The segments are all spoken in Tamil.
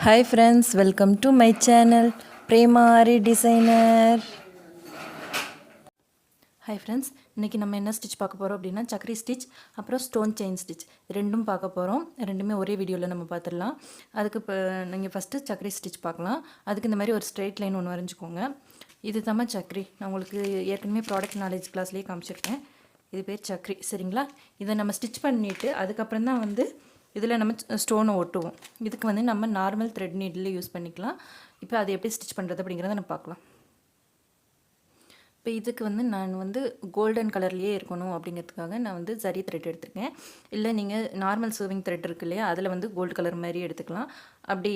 Hi friends, welcome to my channel Prema Ari Designer. Hi friends, இன்றைக்கி நம்ம என்ன ஸ்டிச் பார்க்க போகிறோம் அப்படின்னா சக்கரி ஸ்டிச் அப்புறம் ஸ்டோன் செயின் ஸ்டிச் ரெண்டும் பார்க்க போகிறோம். ரெண்டுமே ஒரே வீடியோவில் நம்ம பார்த்துடலாம். அதுக்கு இப்போ நீங்கள் ஃபஸ்ட்டு சக்கரி ஸ்டிச் பார்க்கலாம். அதுக்கு இந்த மாதிரி ஒரு ஸ்ட்ரெயிட் லைன் ஒன்று வரைஞ்சிக்கோங்க. இது தான் சக்கரி. நான் உங்களுக்கு ஏற்கனவே ப்ராடக்ட் நாலேஜ் கிளாஸ்லேயே காமிச்சிருக்கேன். இது பேர் சக்கரி, சரிங்களா? இதை நம்ம ஸ்டிச் பண்ணிவிட்டு அதுக்கப்புறம் தான் வந்து இதில் நம்ம ஸ்டோனை ஒட்டுவோம். இதுக்கு வந்து நம்ம நார்மல் த்ரெட் நீடில் யூஸ் பண்ணிக்கலாம். இப்போ அது எப்படி ஸ்டிச் பண்ணுறது அப்படிங்கிறத நம்ம பார்க்கலாம். இப்போ இதுக்கு வந்து நான் வந்து கோல்டன் கலர்லேயே இருக்கணும் அப்படிங்கிறதுக்காக நான் வந்து ஜரி த்ரெட் எடுத்துருக்கேன். இல்லை நீங்கள் நார்மல் சர்விங் த்ரெட் இருக்கு இல்லையா, அதில் வந்து கோல்டு கலர் மாதிரி எடுத்துக்கலாம். அப்படி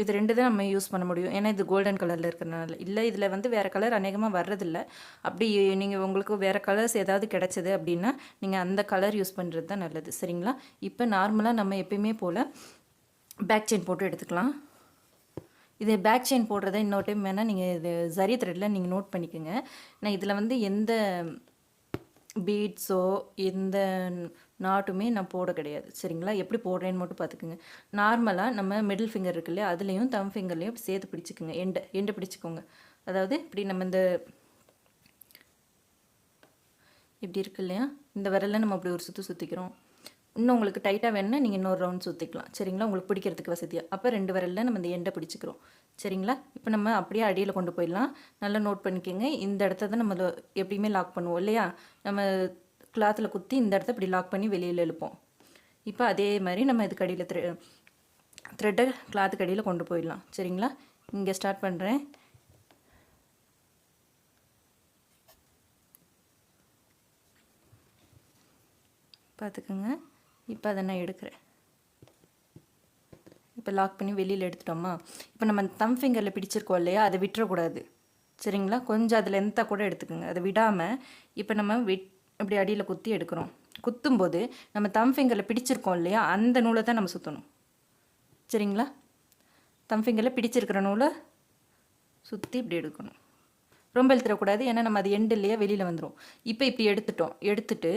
இது ரெண்டு தான் நம்ம யூஸ் பண்ண முடியும், ஏன்னா இது கோல்டன் கலரில் இருக்கிறனால. இல்லை இதில் வந்து வேறு கலர் அநேகமாக வர்றதில்லை. அப்படி நீங்கள் உங்களுக்கு வேறு கலர்ஸ் ஏதாவது கிடச்சிது அப்படின்னா நீங்கள் அந்த கலர் யூஸ் பண்ணுறது தான் நல்லது, சரிங்களா? இப்போ நார்மலாக நம்ம எப்பயுமே போல் பேக் செயின் போட்டு எடுத்துக்கலாம். இது பேக் செயின் போடுறத இன்னொரு டைம் வேணால் நீங்கள் இது ஜரி த்ரெட்டில் நீங்கள் நோட் பண்ணிக்கோங்க. நான் இதில் வந்து எந்த பீட்ஸோ எந்த நாட்டுமே நான் போட கிடையாது, சரிங்களா? எப்படி போடுறேன்னு மட்டும் பார்த்துக்குங்க. நார்மலாக நம்ம மிடில் ஃபிங்கர் இருக்கு இல்லையா, அதுலேயும் தம் ஃபிங்கர்லேயும் சேர்த்து பிடிச்சிக்கோங்க. எண்டை பிடிச்சிக்கோங்க. அதாவது இப்படி நம்ம இந்த இப்படி இருக்கு இல்லையா, இந்த விரலில் நம்ம அப்படி ஒரு சுற்றிக்கிறோம். இன்னும் உங்களுக்கு டைட்டாக வேணுன்னா நீங்கள் இன்னொரு ரவுண்ட் சுற்றிக்கலாம், சரிங்களா? உங்களுக்கு பிடிக்கிறதுக்கு வசதியாக. அப்போ 2 விரலில் நம்ம இந்த எண்டை பிடிச்சிக்கிறோம், சரிங்களா? இப்போ நம்ம அப்படியே அடியில் கொண்டு போயிடலாம். நல்லா நோட் பண்ணிக்கோங்க. இந்த இடத்த தான் நம்ம எப்படியுமே லாக் பண்ணுவோம் இல்லையா, நம்ம கிளாத்தில் குத்தி இந்த இடத்த இப்படி லாக் பண்ணி வெளியில் எழுப்போம். இப்போ அதே மாதிரி நம்ம இதுக்கு அடியில் த்ரெட்டை கிளாத்துக்கு அடியில் கொண்டு போயிடலாம், சரிங்களா? இங்கே ஸ்டார்ட் பண்ணுறேன். பார்த்துக்கோங்க. இப்போ அதை நான் எடுக்கிறேன். இப்போ லாக் பண்ணி வெளியில் எடுத்துட்டோமா? இப்போ நம்ம தம் ஃபிங்கரில் பிடிச்சிருக்கோம் இல்லையா, அதை விட்டுறக்கூடாது, சரிங்களா? கொஞ்சம் அதில் லென்த்தாக கூட எடுத்துக்கோங்க. அதை விடாமல் இப்போ நம்ம இப்படி அடியில் குத்தி எடுக்கிறோம். குத்தும்போது நம்ம தம் ஃபிங்கரில் பிடிச்சிருக்கோம் இல்லையா, அந்த நூலை தான் நம்ம சுற்றணும், சரிங்களா? தம் ஃபிங்கரில் பிடிச்சிருக்கிற நூலை சுற்றி இப்படி எடுக்கணும். ரொம்ப இழுத்துடக்கூடாது, ஏன்னா நம்ம அது எண்டு இல்லையா, வெளியில் வந்துடும். இப்போ இப்படி எடுத்துட்டு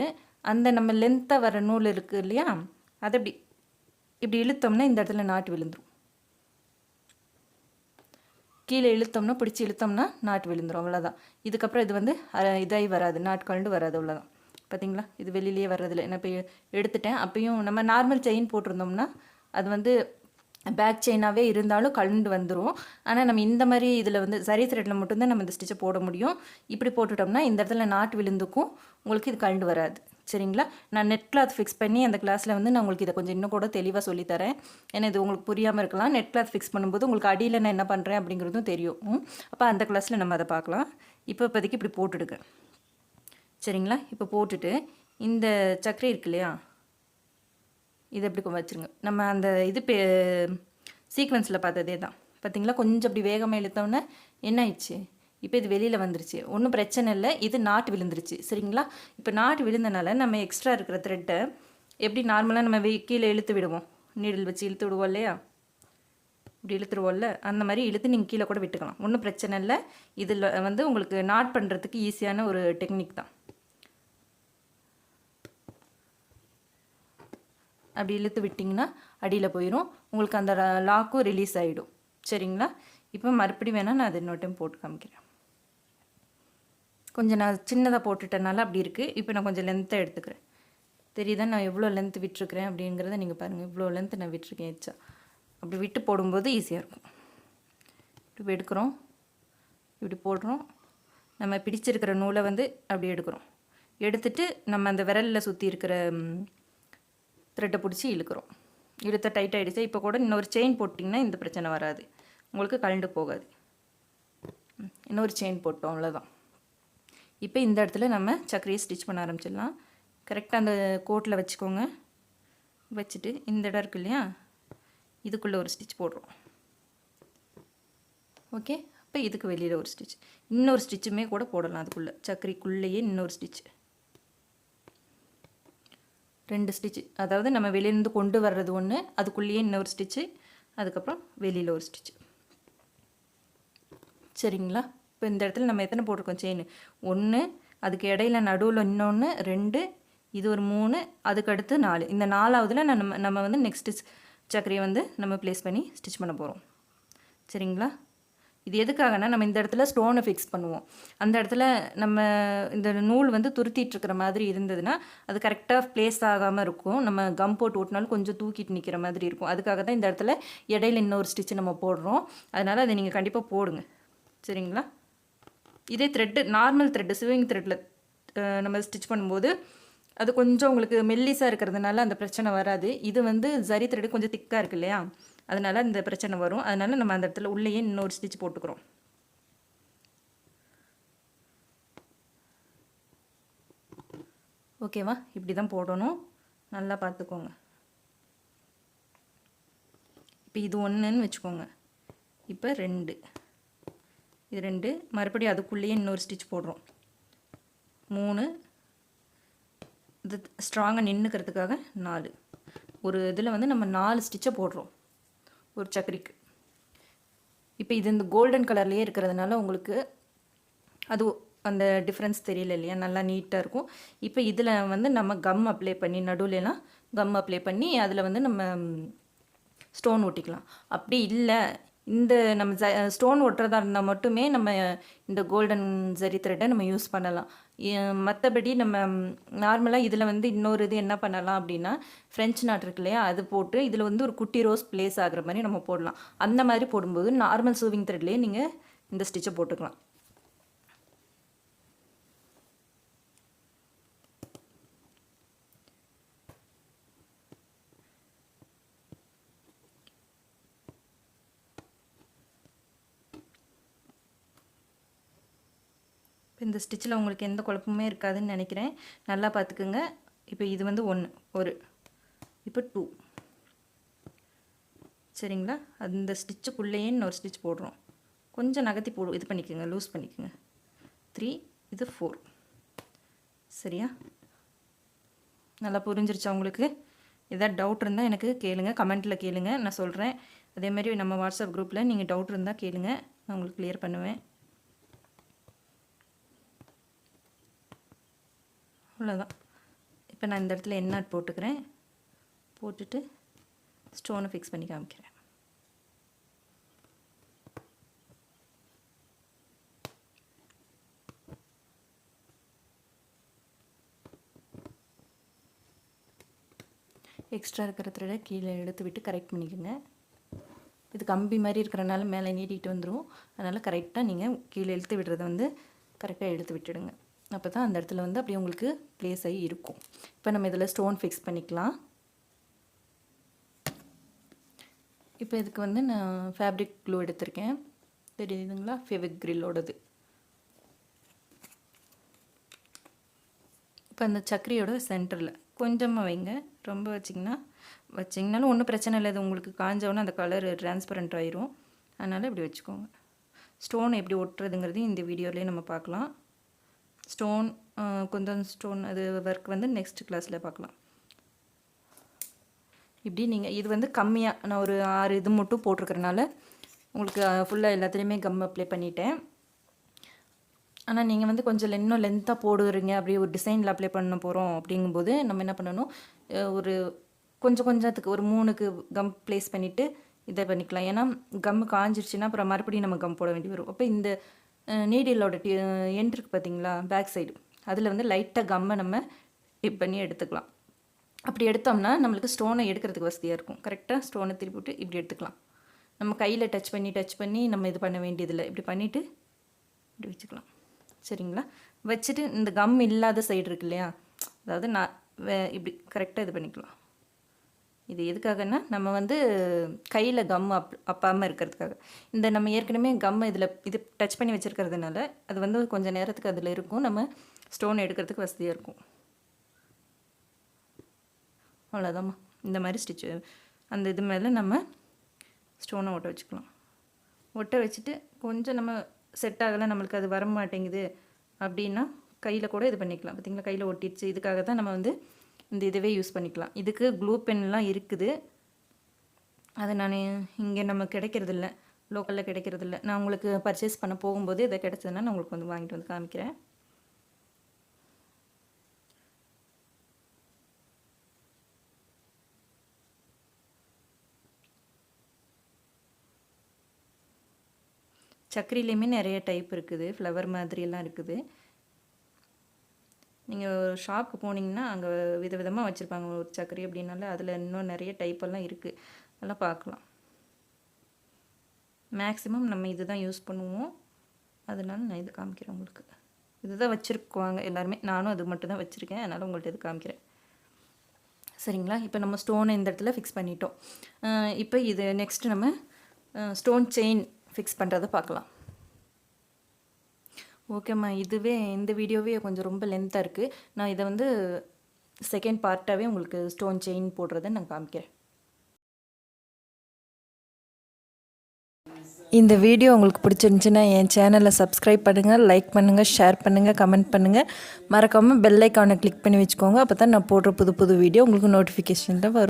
அந்த நம்ம லென்த்தாக வர நூல் இருக்குது இல்லையா, அதை இப்படி இழுத்தோம்னா இந்த இடத்துல நாட்டு விழுந்துடும். கீழே இழுத்தோம்னா பிடிச்சி இழுத்தோம்னா நாட்டு விழுந்துடும், அவ்வளோதான். இதுக்கப்புறம் இது வந்து இதாகி வராது, நாட்டு கலண்டு வராது, அவ்வளோதான். பார்த்தீங்களா? இது வெளியிலேயே வர்றதில்லை. நான் இப்போ எடுத்துட்டேன். அப்பயும் நம்ம நார்மல் செயின் போட்டிருந்தோம்னா அது வந்து பேக் செயினாகவே இருந்தாலும் கலண்டு வந்துடும். ஆனால் நம்ம இந்த மாதிரி இதில் வந்து சரி த்ரெட்டில் மட்டும்தான் நம்ம இந்த ஸ்டிச்சை போட முடியும். இப்படி போட்டுட்டோம்னா இந்த இடத்துல நாட்டு விழுந்துக்கும், உங்களுக்கு இது கலண்டு வராது, சரிங்களா? நான் நெட் கிளாத் ஃபிக்ஸ் பண்ணி அந்த கிளாஸில் வந்து நான் உங்களுக்கு இதை கொஞ்சம் இன்னும் கூட தெளிவாக சொல்லித்தரேன். ஏன்னா இது உங்களுக்கு புரியாமல் இருக்கலாம். நெட் கிளாத் ஃபிக்ஸ் பண்ணும்போது உங்களுக்கு அடியில் நான் என்ன பண்ணுறேன் அப்படிங்கிறதும் தெரியும். அப்போ அந்த கிளாஸில் நம்ம அதை பார்க்கலாம். இப்போ இப்போதைக்கு இப்படி போட்டுடுங்க, சரிங்களா? இப்போ போட்டுட்டு இந்த சக்கரை இருக்கு இல்லையா, இது எப்படி வச்சுருங்க. நம்ம அந்த இது சீக்வன்ஸில் பார்த்ததே தான், பார்த்தீங்களா? கொஞ்சம் அப்படி வேகமாக இழுத்தோன்னே என்ன ஆயிடுச்சு, இப்போ இது வெளியில் வந்துருச்சு. ஒன்றும் பிரச்சனை இல்லை, இது நாட்டு விழுந்துருச்சு, சரிங்களா? இப்போ நாட்டு விழுந்தனால நம்ம எக்ஸ்ட்ரா இருக்கிற த்ரெட்டை எப்படி நார்மலாக நம்ம கீழே இழுத்து விடுவோம், நீடில் வச்சு இழுத்து விடுவோம் இல்லையா, இப்படி இழுத்துருவோம்ல, அந்த மாதிரி இழுத்து நீங்கள் கீழே கூட விட்டுக்கலாம், ஒன்றும் பிரச்சனை இல்லை. இதில் வந்து உங்களுக்கு நாட் பண்ணுறதுக்கு ஈஸியான ஒரு டெக்னிக் தான். அப்படி இழுத்து விட்டிங்கன்னா அடியில் போயிடும், உங்களுக்கு அந்த லாக்கும் ரிலீஸ் ஆகிடும், சரிங்களா? இப்போ மறுபடியும் வேணால் நான் அதை இன்னொரு டைம் போட்டு காமிக்கிறேன். கொஞ்சம் நான் சின்னதாக போட்டுட்டனால அப்படி இருக்குது. இப்போ நான் கொஞ்சம் லென்த்தாக எடுத்துக்கிறேன். தெரியுதா நான் எவ்வளோ லென்த் விட்டுருக்குறேன் அப்படிங்கிறத நீங்கள் பாருங்கள். இவ்வளோ லென்த்து நான் விட்டுருக்கேன் எச்சா. அப்படி விட்டு போடும்போது ஈஸியாக இருக்கும். இப்படி எடுக்கிறோம், இப்படி போடுறோம், நம்ம பிடிச்சிருக்கிற நூலை வந்து அப்படி எடுக்கிறோம். எடுத்துட்டு நம்ம அந்த விரலில் சுற்றி இருக்கிற த்ரெட்டை பிடிச்சி இழுக்கிறோம். இழுத்த டைட் ஆகிடுச்சு. இப்போ கூட இன்னொரு செயின் போட்டிங்கன்னா இந்த பிரச்சனை வராது, உங்களுக்கு கலண்டு போகாது. இன்னொரு செயின் போட்டோம், அவ்வளோதான். இப்போ இந்த இடத்துல நம்ம சக்கரையை ஸ்டிச் பண்ண ஆரம்பிச்சிடலாம். கரெக்டாக அந்த கோட்டில் வச்சுக்கோங்க. வச்சுட்டு இந்த இடம் இருக்கு இல்லையா, இதுக்குள்ளே ஒரு ஸ்டிச் போடுறோம், ஓகே? அப்போ இதுக்கு வெளியில் ஒரு ஸ்டிச், இன்னொரு ஸ்டிச்சுமே கூட போடலாம். அதுக்குள்ளே சக்கரைக்குள்ளேயே இன்னொரு ஸ்டிச், 2 ஸ்டிச்சு. அதாவது நம்ம வெளியிலேருந்து கொண்டு வர்றது ஒன்று, அதுக்குள்ளேயே இன்னொரு ஸ்டிச்சு, அதுக்கப்புறம் வெளியில் ஒரு ஸ்டிச்சு, சரிங்களா? இப்போ இந்த இடத்துல நம்ம எத்தனை போட்டிருக்கோம் செயின், 1, அதுக்கு இடையில நடுவில் இன்னொன்று 2, இது ஒரு 3, அதுக்கு அடுத்து 4. இந்த 4ஆவதுல நம்ம வந்து நெக்ஸ்ட்டு சக்கரையை வந்து நம்ம ப்ளேஸ் பண்ணி ஸ்டிச் பண்ண போகிறோம். சரிங்களா? இது எதுக்காகனா நம்ம இந்த இடத்துல ஸ்டோனை ஃபிக்ஸ் பண்ணுவோம். அந்த இடத்துல நம்ம இந்த நூல் வந்து துருத்திட்டு இருக்கிற மாதிரி இருந்ததுன்னா அது கரெக்டாக ப்ளேஸ் ஆகாமல் இருக்கும். நம்ம கம் போட்டு ஓட்டினாலும் கொஞ்சம் தூக்கிட்டு நிற்கிற மாதிரி இருக்கும். அதுக்காக தான் இந்த இடத்துல இடையில இன்னொரு ஸ்டிச்சு நம்ம போடுறோம். அதனால் அதை நீங்கள் கண்டிப்பாக போடுங்க. சரிங்களா? இதே த்ரெட்டு நார்மல் த்ரெட்டு சிவிங் த்ரெட்டில் நம்ம ஸ்டிச் பண்ணும்போது அது கொஞ்சம் உங்களுக்கு மெல்லிஸாக இருக்கிறதுனால அந்த பிரச்சனை வராது. இது வந்து ஜரி த்ரெட்டு கொஞ்சம் திக்காக இருக்கு இல்லையா, அதனால் இந்த பிரச்சனை வரும். அதனால் நம்ம அந்த இடத்துல உள்ளேயே இன்னொரு ஸ்டிச் போட்டுக்கிறோம். ஓகேவா? இப்படி தான் போடணும். நல்லா பார்த்துக்கோங்க. இப்போ இது ஒன்றுன்னு வச்சுக்கோங்க. இப்போ 2, இது 2, மறுபடியும் அதுக்குள்ளேயே இன்னொரு ஸ்டிச் போடுறோம். 3, இது ஸ்ட்ராங்காக நின்றுக்கிறதுக்காக 4. ஒரு இதில் வந்து நம்ம 4 ஸ்டிச்சை போடுறோம் ஒரு சக்கரிக்கு. இப்போ இது இந்த கோல்டன் கலர்லேயே இருக்கிறதுனால உங்களுக்கு அது அந்த டிஃப்ரென்ஸ் தெரியல இல்லையா, நல்லா நீட்டாக இருக்கும். இப்போ இதில் வந்து நம்ம கம் அப்ளை பண்ணி நடுவுலலாம் கம் அப்ளை பண்ணி அதில் வந்து நம்ம ஸ்டோன் ஒட்டிக்கலாம். அப்படி இல்லை இந்த நம்ம ஸ்டோன் ஒட்டுறதா இருந்தால் மட்டுமே நம்ம இந்த கோல்டன் ஜரி த்ரெட்டை நம்ம யூஸ் பண்ணலாம். மற்றபடி நம்ம நார்மலாக இதில் வந்து இன்னொரு இது என்ன பண்ணலாம் அப்படின்னா ஃப்ரெஞ்ச் நாட் இருக்கு இல்லையா, அது போட்டு இதில் வந்து ஒரு குட்டி ரோஸ் ப்ளேஸ் ஆகிற மாதிரி நம்ம போடலாம். அந்த மாதிரி போடும்போது நார்மல் சூவிங் த்ரெட்லேயே நீங்கள் இந்த ஸ்டிச்சை போட்டுக்கலாம். இந்த ஸ்டிச்சில் உங்களுக்கு எந்த குழப்பமே இருக்காதுன்னு நினைக்கிறேன். நல்லா பார்த்துக்குங்க. இப்போ இது வந்து 1, இப்போ 2. சரிங்களா? அந்த ஸ்டிச்சுக்குள்ளேயே இன்னொரு ஸ்டிச் போடுறோம். கொஞ்சம் நகர்த்தி இது பண்ணிக்கோங்க, லூஸ் பண்ணிக்கோங்க. 3, இது 4. சரியா? நல்லா புரிஞ்சிருச்சா உங்களுக்கு? ஏதாவது டவுட் இருந்தால் எனக்கு கேளுங்க, கமெண்ட்டில் கேளுங்க, நான் சொல்கிறேன். அதேமாதிரி நம்ம வாட்ஸ்அப் குரூப்பில் நீங்கள் டவுட் இருந்தால் கேளுங்க, நான் உங்களுக்கு கிளியர் பண்ணுவேன். அவ்வளோதான். இப்போ நான் இந்த இடத்துல என் நாட் போட்டுக்கிறேன். போட்டுட்டு ஸ்டோனை ஃபிக்ஸ் பண்ணி காமிக்கிறேன். எக்ஸ்ட்ரா இருக்கிற த்ரெடை கீழே எடுத்து விட்டு கரெக்ட் பண்ணிக்கோங்க. இது கம்பி மாதிரி இருக்கிறனால மேலே நீட்டிகிட்டு வந்துடும். அதனால் கரெக்டாக நீங்கள் கீழே இழுத்து விடுறதை வந்து கரெக்டாக எடுத்து விட்டுடுங்க. அப்போ தான் அந்த இடத்துல வந்து அப்படியே உங்களுக்கு ப்ளேஸ் ஆகி இருக்கும். இப்போ நம்ம இதில் ஸ்டோன் ஃபிக்ஸ் பண்ணிக்கலாம். இப்போ இதுக்கு வந்து நான் ஃபேப்ரிக் க்ளூ எடுத்திருக்கேன், தெரியுதுங்களா, ஃபெவிக்ரிலோடது. இப்போ அந்த சக்கரியோட சென்டரில் கொஞ்சமாக வைங்க, ரொம்ப வச்சிங்கனாலும் ஒன்றும் பிரச்சனை இல்லை. இது உங்களுக்கு காஞ்சோன்னா அந்த கலர் டிரான்ஸ்பரண்ட் ஆயிரும். அதனால் இப்படி வச்சுக்கோங்க. ஸ்டோன் எப்படி ஒட்டுறதுங்கிறது இந்த வீடியோலேயே நம்ம பார்க்கலாம். ஸ்டோன் குந்தன் ஸ்டோன் அது ஒர்க் வந்து நெக்ஸ்ட் கிளாஸில் பார்க்கலாம். இப்படி நீங்கள் இது வந்து கம்மியாக நான் ஒரு 6 இது மட்டும் போட்டிருக்கிறனால உங்களுக்கு ஃபுல்லாக எல்லாத்துலேயுமே கம் அப்ளை பண்ணிட்டேன். ஆனால் நீங்கள் வந்து கொஞ்சம் இன்னும் லென்த்தாக போடுறீங்க, அப்படி ஒரு டிசைனில் அப்ளை பண்ண போகிறோம் அப்படிங்கும்போது நம்ம என்ன பண்ணணும், ஒரு கொஞ்சத்துக்கு ஒரு 3க்கு கம் ப்ளேஸ் பண்ணிவிட்டு இதை பண்ணிக்கலாம். ஏன்னா கம் காஞ்சிருச்சுன்னா அப்புறம் மறுபடியும் நம்ம கம் போட வேண்டி வரும். அப்போ இந்த நீடிலோட எண்ட் இருக்குது பார்த்தீங்களா, பேக் சைடு, அதில் வந்து லைட்டாக கம்மை நம்ம டிப் பண்ணி எடுத்துக்கலாம். அப்படி எடுத்தோம்னா நம்மளுக்கு ஸ்டோனை எடுக்கிறதுக்கு வசதியாக இருக்கும். கரெக்டாக ஸ்டோனை திருப்பி விட்டு இப்படி எடுத்துக்கலாம். நம்ம கையில் டச் பண்ணி நம்ம இது பண்ண வேண்டியதில்லை. இப்படி பண்ணிவிட்டு இப்படி வச்சுக்கலாம். சரிங்களா? வச்சுட்டு இந்த கம் இல்லாத சைடு இருக்கு இல்லையா, அதாவது நான் இப்படி கரெக்டாக இது பண்ணிக்கலாம். இது எதுக்காகன்னா நம்ம வந்து கையில் கம் அப்பாமல் இருக்கிறதுக்காக. இந்த நம்ம ஏற்கனவே கம் இதில் இது டச் பண்ணி வச்சுருக்கிறதுனால அது வந்து கொஞ்சம் நேரத்துக்கு அதில் இருக்கும், நம்ம ஸ்டோன் எடுக்கிறதுக்கு வசதியாக இருக்கும். அவ்வளோதாம்மா. இந்த மாதிரி ஸ்டிச்சு அந்த இது மேலே நம்ம ஸ்டோனை ஒட்ட வச்சுக்கலாம். ஒட்ட வச்சுட்டு கொஞ்சம் நம்ம செட் ஆகலை, நம்மளுக்கு அது வர மாட்டேங்குது அப்படின்னா கையில் கூட இது பண்ணிக்கலாம். பார்த்திங்களா, கையில் ஒட்டிடுச்சு. இதுக்காக தான் நம்ம வந்து இந்த இதுவே யூஸ் பண்ணிக்கலாம். இதுக்கு க்ளூ பென்லாம் இருக்குது, அது நான் இங்கே நம்ம கிடைக்கிறதில்ல, லோக்கலில் கிடைக்கிறதில்ல. நான் உங்களுக்கு பர்ச்சேஸ் பண்ண போகும்போது இதை கிடச்சதுன்னா நான் உங்களுக்கு வந்து வாங்கிட்டு வந்து காமிக்கிறேன். சக்கரையிலையுமே நிறைய டைப் இருக்குது, ஃப்ளவர் மாதிரியெல்லாம் இருக்குது. நீங்கள் ஷாப்புக்கு போனீங்கன்னா அங்கே விதவிதமாக வச்சுருப்பாங்க. ஒரு சக்கரை அப்படின்னால அதில் இன்னும் நிறைய டைப்பெல்லாம் இருக்குது, அதெல்லாம் பார்க்கலாம். மேக்ஸிமம் நம்ம இது தான் யூஸ் பண்ணுவோம், அதனால நான் இது காமிக்கிறேன் உங்களுக்கு. இது தான் வச்சுருக்குவாங்க எல்லாருமே, நானும் அது மட்டும் தான் வச்சுருக்கேன், அதனால் உங்கள்கிட்ட இது காமிக்கிறேன். சரிங்களா? இப்போ நம்ம ஸ்டோனை இந்த இடத்துல ஃபிக்ஸ் பண்ணிட்டோம். இப்போ இது நெக்ஸ்ட்டு நம்ம ஸ்டோன் செயின் ஃபிக்ஸ் பண்ணுறதை பார்க்கலாம். ஓகேம்மா, இதுவே இந்த வீடியோவே கொஞ்சம் ரொம்ப லென்த்தாக இருக்குது. நான் இதை வந்து செகண்ட் பார்ட்டாகவே உங்களுக்கு ஸ்டோன் செயின் போடுறதை நான் காமிக்கிறேன். இந்த வீடியோ உங்களுக்கு பிடிச்சிருந்துச்சுன்னா என் சேனலை சப்ஸ்கிரைப் பண்ணுங்கள், லைக் பண்ணுங்கள், ஷேர் பண்ணுங்கள், கமெண்ட் பண்ணுங்கள். மறக்காமல் பெல் ஐக்கானை கிளிக் பண்ணி வச்சுக்கோங்க. அப்போ தான் நான் போடுற புது புது வீடியோ உங்களுக்கு நோட்டிஃபிகேஷனில் வரும்.